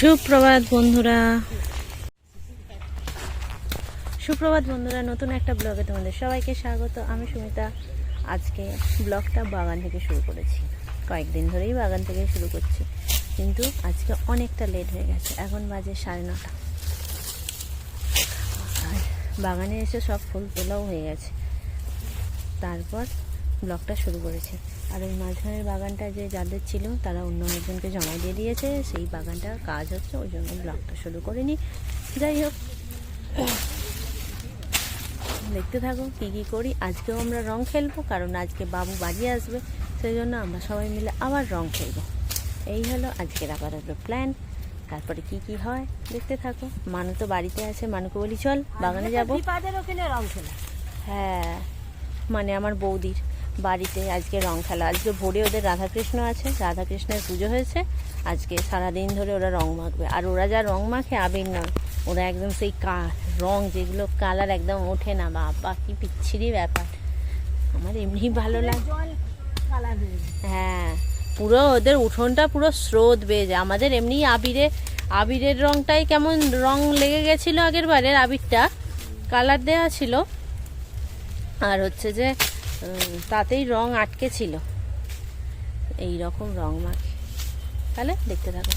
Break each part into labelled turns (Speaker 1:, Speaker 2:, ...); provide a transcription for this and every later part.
Speaker 1: সুপ্রভাত বন্ধুরা, নতুন একটা ব্লগে তোমাদের সবাইকে স্বাগত। আমি সুমিতা। আজকে ব্লগটা বাগান থেকে শুরু করেছি, কয়েকদিন ধরেই বাগান থেকে শুরু করছি, কিন্তু আজকে অনেকটা লেট হয়ে গেছে। এখন বাজে 9:30। আর বাগানে এসে সব ফুল তোলাও হয়ে গেছে, তারপর ব্লগটা শুরু করেছে। আর ওই মাঝখানের বাগানটা যে যাদের ছিল তারা অন্য একজনকে জমা দিয়ে দিয়েছে, সেই বাগানটার কাজ হচ্ছে, ওই জন্য ব্লগটা শুরু করিনি। যাই হোক, দেখতে থাকো কী কী করি। আজকেও আমরা রং খেলবো, কারণ আজকে বাবু বাড়ি আসবে, সেই জন্য আমরা সবাই মিলে আবার রং খেলবো। এই হলো আজকের আপাতত প্ল্যান। তারপরে কি কি হয় দেখতে থাকো। মানু তো বাড়িতে আছে, মানুকে বলি চল বাগানে যাবো। হ্যাঁ, মানে আমার বৌদির বাড়িতে আজকে রং খেলা। আজকে ভোরে ওদের রাধাকৃষ্ণ আছে, রাধাকৃষ্ণের পুজো হয়েছে। আজকে সারাদিন ধরে ওরা রং মাখবে। আর ওরা যা রং মাখে আবির নয়, ওরা একদম সেই রং যেগুলো কালার একদম ওঠে না, বাবা কি পিচ্ছিরি ব্যাপার। আমার এমনি ভালো লাগে। হ্যাঁ, পুরো ওদের উঠোনটা পুরো স্রোত বেয়ে যায়। আমাদের এমনি আবিরের রংটাই কেমন রং লেগে গেছিলো, আগের বারের আবিরটা কালার দেওয়া ছিল, আর হচ্ছে যে তাতেই রং আটকে ছিল। এই রকম রং মাখে। তাহলে দেখতে থাকো।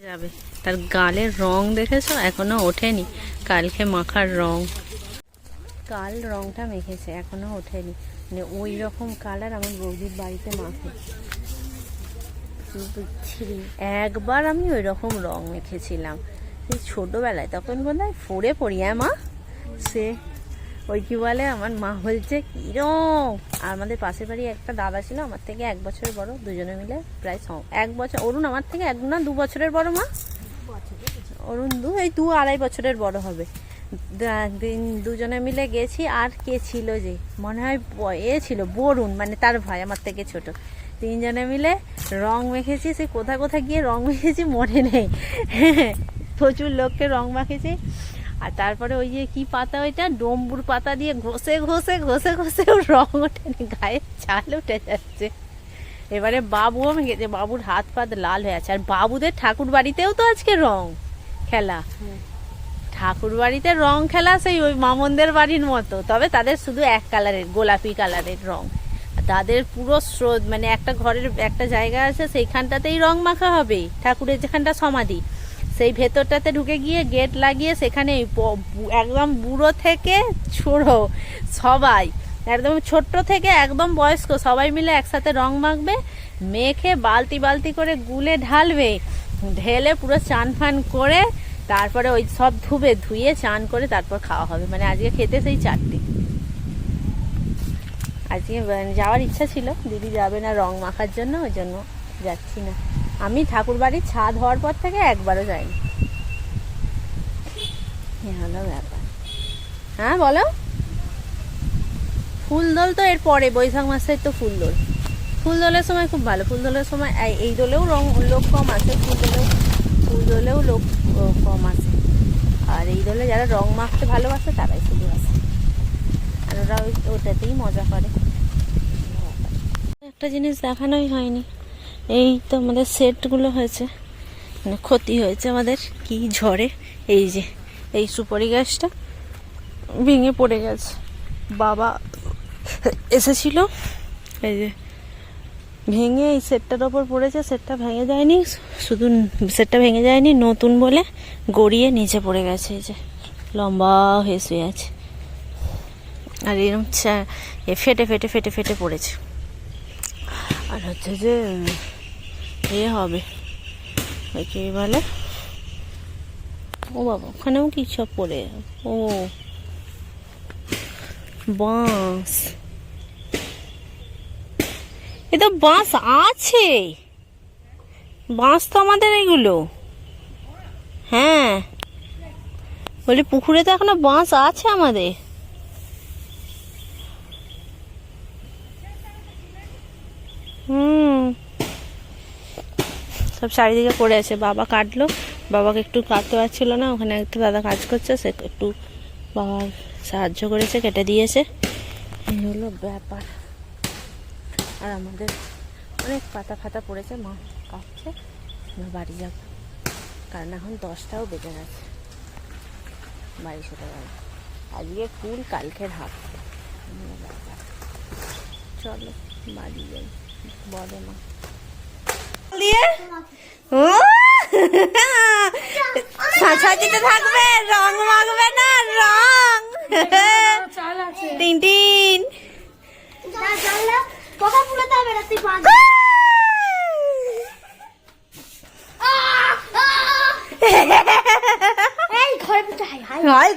Speaker 1: যাবে, তার গালের রং দেখেছো, এখনো ওঠেনি। কালকে মাখার রং, কাল রংটা মেখেছে, এখনো ওঠেনি। মানে ওই রকম কালার আমার বৌদির বাড়িতে মাখে। একবার আমি ওই রকম রং মেখেছিলাম সেই ছোটবেলায়, তখন বোধহয় 4-এ পড়ি। হ্যাঁ মা, সে ওই কি বলে, আমার মা বলছে কিরম। আর আমাদের পাশের বাড়ি একটা দাদা ছিল, আমার থেকে 1 বছরের বড়, দুজনে মিলে প্রায় 1 বছর। অরুণ আমার থেকে 1 না 2 বছরের বড়। মা অরুণ 2-2.5 বছরের বড় হবে। দুজনে মিলে গেছি। আর কে ছিল যে, মনে হয় এ ছিল বরুণ, মানে তার ভাই, আমার থেকে ছোট। 3 জনে মিলে রং মেখেছি। সে কোথায় কোথায় গিয়ে রং মেখেছি মনে নেই, প্রচুর লোককে রং মাখেছি। আর তারপরে ওই যে কি পাতা, ওইটা ডম্বুর পাতা দিয়ে ঘষে ঘষে ঘষে ঘষে রং ওঠেনি, গায়ে চাল উঠে যাচ্ছে। এবারে বাবুও মেখেছে, বাবুর হাত পাত লাল হয়ে আছে। আর বাবুদের ঠাকুর বাড়িতেও তো আজকে রং খেলা। ঠাকুর বাড়িতে রং খেলা সেই ওই মামনদের বাড়ির মতো, তবে তাদের শুধু এক কালারের, গোলাপি কালারের রং। তাদের পুরো স্রোত, মানে একটা ঘরের একটা জায়গা আছে, সেইখানটাতেই রং মাখা হবে। ঠাকুরের যেখানটা সমাধি, সেই ভেতরটাতে ঢুকে গিয়ে গেট লাগিয়ে সেখানে একদম বুড়ো থেকে ছোড়ো সবাই, একদম ছোট্ট থেকে একদম বয়স্ক সবাই মিলে একসাথে রং মাখবে। মেখে বালতি বালতি করে গুলে ঢালবে, ঢেলে পুরো চান ফান করে তারপরে ওই সব ধুয়ে চান করে তারপর খাওয়া হবে। মানে আজকে খেতে সেই 4টে। আজকে যাওয়ার ইচ্ছা ছিল, দিদি যাবে না রং মাখার জন্য, ওই জন্য যাচ্ছি না। আমি ঠাকুর বাড়ির ছাদ হওয়ার পর থেকে একবারও যাইনি। হলো ব্যাপার। হ্যাঁ বলো। ফুল দোল তো এর পরে, বৈশাখ মাসে তো ফুল দোল। ফুল দোলের সময় খুব ভালো। ফুল দোলের সময় এই দোলেও লোক কম আসে, ফুল দোলেও লোক কম আসে। আর এই দোলে যারা রং মাখতে ভালোবাসে তারাই শুধু আসে, আর ওরা ওটাতেই মজা করে। একটা জিনিস দেখানোই হয়নি, এই তো আমাদের সেটগুলো হয়েছে, মানে ক্ষতি হয়েছে আমাদের কি ঝড়ে। এই যে এই সুপারি গাছটা ভেঙে পড়ে গেছে। বাবা এসেছিল, এই যে ভেঙে এই সেটটার ওপর পড়েছে। সেটটা ভেঙে যায়নি, শুধু সেটটা ভেঙে যায়নি, নতুন বলে গড়িয়ে নিচে পড়ে গেছে। এই যে লম্বা হয়ে শুয়ে আছে, আর এরকম ফেটে ফেটে ফেটে ফেটে পড়েছে। আর হচ্ছে যে হবে ওই কি বলে, ও বাবা ওখানেও কি সব পড়ে, ও বাঁশ, এ তো বাঁশ আছে, বাঁশ তো আমাদের এগুলো। হ্যাঁ বলি পুকুরে তো এখনো বাঁশ আছে আমাদের। সব চারিদিকে পড়ে আছে। বাবা কাটলো, বাবাকে একটু কাটতে পারছিল না, ওখানে একটা দাদা কাজ করছে, সে একটু বাবার সাহায্য করেছে, কেটে দিয়েছে। এই হলো ব্যাপার। আর আমাদের অনেক পাতা ফাতা পড়েছে, মা কাটছে। বাড়ি যাব, কারণ এখন 10টাও বেজে গেছে। বাড়ি চলে গেল। আজকে ফুল, কালকের হাফ। চলো বাড়ি যাই, বলে মা দিয়ে সাজিতে থাকবে, রং মাখবে না, রং টিন টিন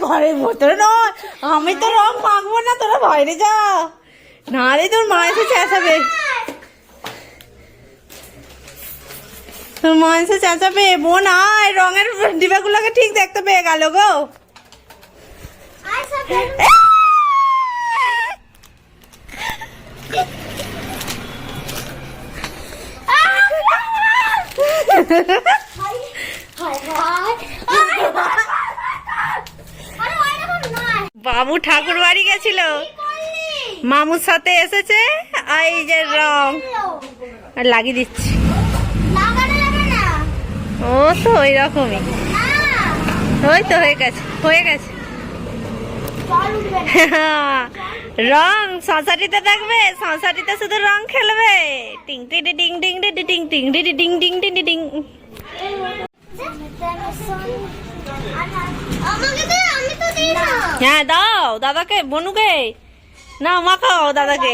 Speaker 1: ঘরের ভেতরে নয়, আমি তো রং মাখবো না, তোরা বাইরে যা। না রে, তোর মা এসে চেঁচাবে, তোর মা এসে চেঁচাবে। বোন আয়, রঙের ডিবাগুলোকে ঠিক দেখতে পেয়ে গেল গো। বাবু ঠাকুর বাড়ি গেছিল, মামুর সাথে এসেছে, এই যে রং আর লাগিয়ে দিচ্ছি। ও তো ওই রকমই, ওই তো হয়ে গেছে, হয়ে গেছে। রং সংসারিতে থাকবে, সংসারিতে শুধু রং খেলবে। টিং টিং টিং টিং টিং টিং টিং টিং টিং টিং টিং টিং। হ্যাঁ দাও দাদাকে, বনুকে না, মাখাও দাদাকে।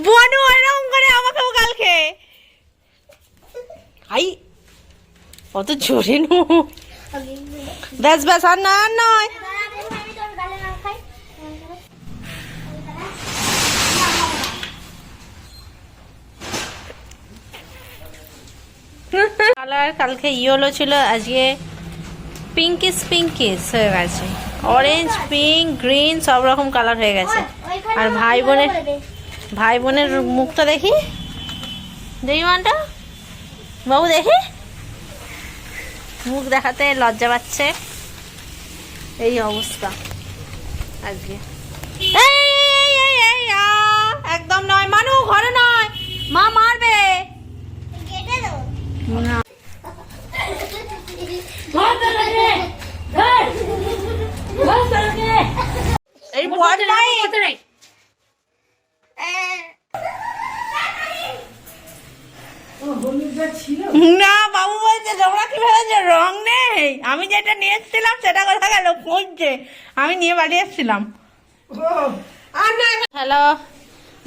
Speaker 1: বনু এরকম করে আমাকেও কালকে, আই অত জোরে নো, ব্যাস ব্যাস, আর না, আর নয়। কালার কালকে ইয়েলো ছিল, আজকে পিঙ্কিস পিঙ্কিস হয়ে গেছে, অরেঞ্জ, পিঙ্ক, গ্রিন সব রকম কালার হয়ে গেছে। আর ভাই বোনের মুখটা দেখি, দেখি মানটা বাবু, দেখি মুখ দেখাতে লজ্জা পাচ্ছে, এই অবস্থা আজকে। একদম নয় মানু, ঘরে নয়, মা মারবে। এই বড় নাই না, বাবু বলছে তোমরা কি ভেবেছো রং নেই, আমি যেটা নিয়ে এসেছিলাম সেটা কথা গেল খুঁজছে, আমি নিয়ে বাড়ি এসেছিলাম। হ্যালো,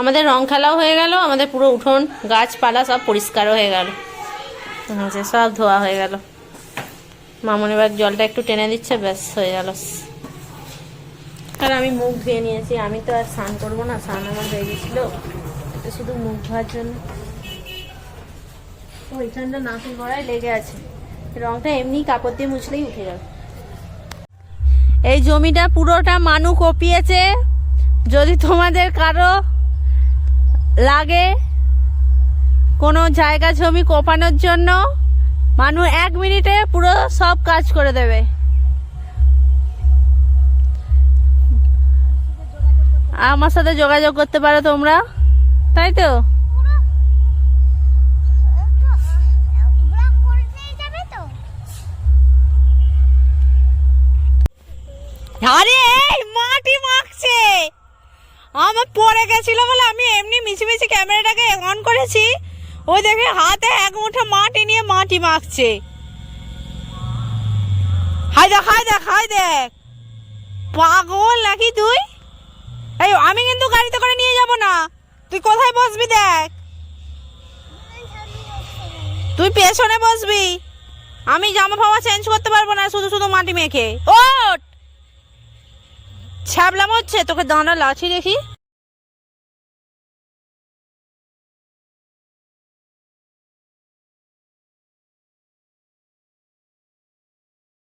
Speaker 1: আমাদের রং খেলাও হয়ে গেল, আমাদের পুরো উঠোন গাছপালা সব পরিষ্কারও হয়ে গেল, সব ধোয়া হয়ে গেল। মামনি এবার জলটা একটু টেনে দিচ্ছে, ব্যাস হয়ে গেল। আর আমি মুখ ধুয়ে নিয়েছি, আমি তো আর স্নান করবো না, স্নান আমার হয়ে গেছিল, শুধু মুখ ধোয়ার জন্য। ওইখানটা নাকের গোড়ায় লেগে আছে, রংটা এমনি কাপড় দিয়ে মুছলেই উঠে যাবে। এই জমিটা পুরোটা মানু কপিয়েছে, যদি তোমাদের কারো লাগে কোনো জায়গা জমি কোপানোর জন্য, মানু 1 মিনিটে পুরো সব কাজ করে দেবে। আমার সাথে যোগাযোগ করতে পারো তোমরা, তাই তো? আরে মাটি মাখছে, আমার পড়ে গেছিল বলে আমি এমনি মিছিমিছি ক্যামেরাটাকে অন করেছি, ওই দেখে হাতে 1 মুঠো মাটি নিয়ে মাটি মাখছে। হাই দেখ, হাই দেখ, হাই দেখ, পাগল নাকি তুই? এই আমি কিন্তু গাড়িতে করে নিয়ে যাব না, তুই কোথায় বসবি দেখ, তুই পেছনে বসবি, আমি জামা ফামা চেঞ্জ করতে পারবো না শুধু শুধু মাটি মেখে। ওঠ, ছ্যাবলাম হচ্ছে তোকে, দাঁড়া লাঠি দেখি।